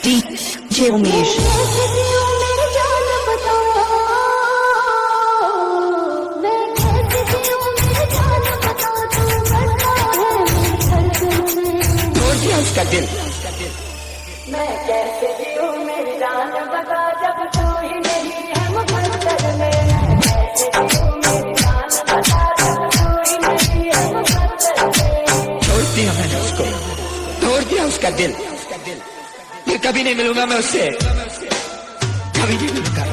DJ Umesh. तोड़ दिया उसका दिल। मैं कैसे जीऊं मेरी जान बता जब तू ही नहीं है मुकद्दर में। मैं कैसे जीऊं मेरी जान बता जब तू ही नहीं है मुकद्दर में। छोड़ दिया मैंने उसको, तोड़ दिया उसका दिल। फिर कभी नहीं मिलूंगा मैं उससे, कभी नहीं मिलूंगा।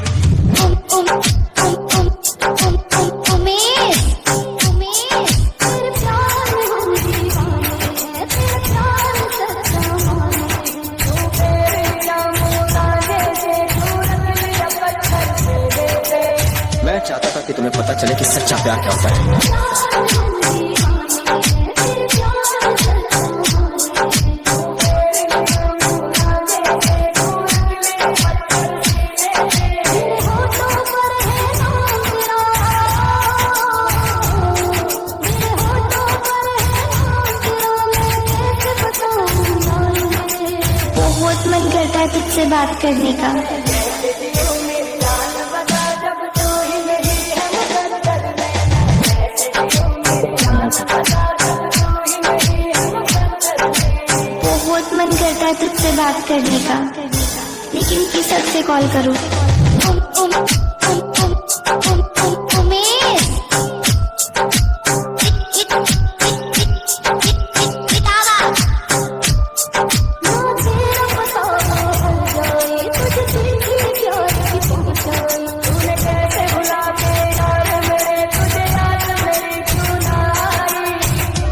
मैं चाहता था कि तुम्हें पता चले कि सच्चा प्यार क्या होता है। बहुत मन करता है तुझसे बात करने का। बहुत मन करता है तुझसे बात करने का, लेकिन किस हद से कॉल करूं? उमेश,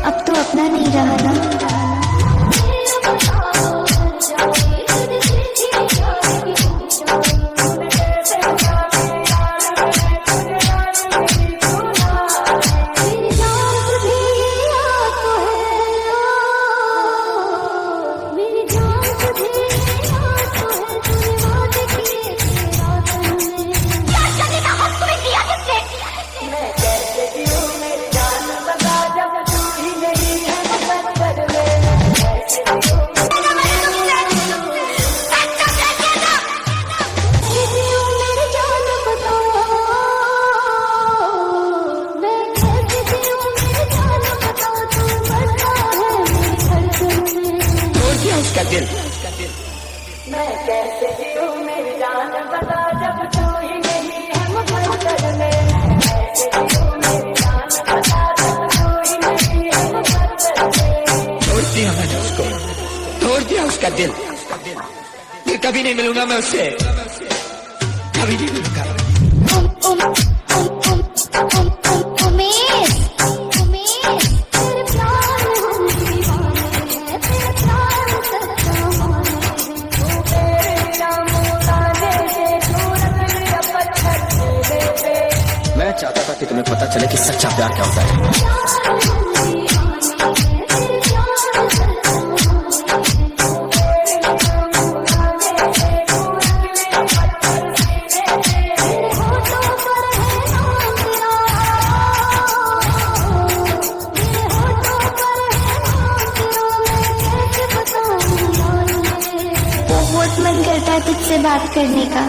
अब तो अपना नहीं रहा ना। उसका दिल। मैं कैसे जीऊं मेरी जान बता जब तू ही नहीं है मुकद्दर में। मैं कैसे जीऊं मेरी जान बता जब तू ही नहीं है मुकद्दर में। तोड़ दिया मैंने उसको, तोड़ दिया उसका दिल। फिर कभी नहीं मिलूंगा मैं उससे, कभी नहीं मिलूंगा। मैं चाहता था कि तुम्हें पता चले कि सच्चा प्यार क्या होता है। बहुत मन करता है तुझसे बात करने का।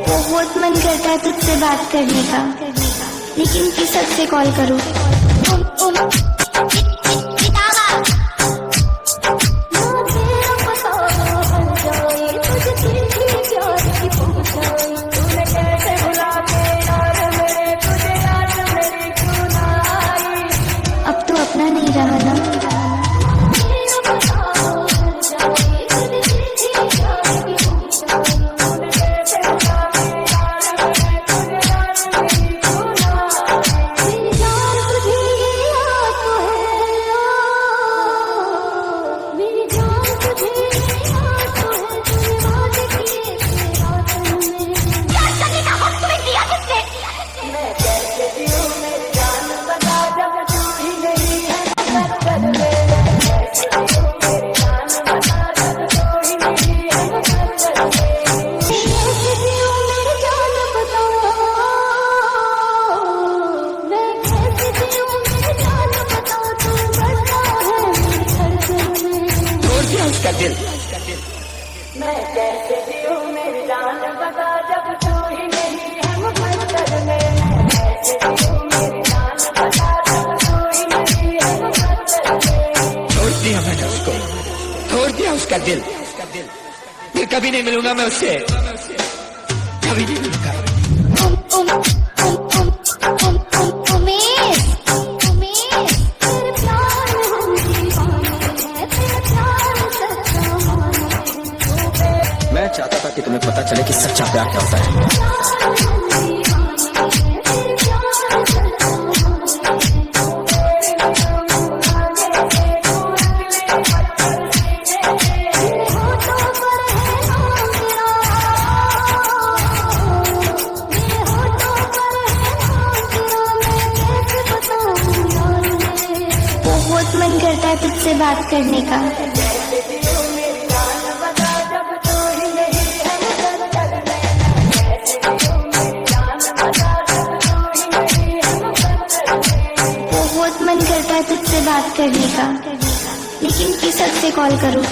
बहुत मन करता है तुझसे बात करने का, लेकिन किस हद से कॉल करूं? अब तो अपना नहीं रहा ना। कभी नहीं मिलूंगा मैं उससे, कभी नहीं मिलूंगा। उमेश, तेरे प्यार में हम दीवाने हैं, तेरे प्यार सच्चा माने हैं। मैं चाहता था कि तुम्हें पता चले कि सच्चा प्यार क्या होता है। बहुत मन करता है तुझसे बात करने का, बहुत मन करता है तुझसे बात करने का, लेकिन किस हद से कॉल करूं?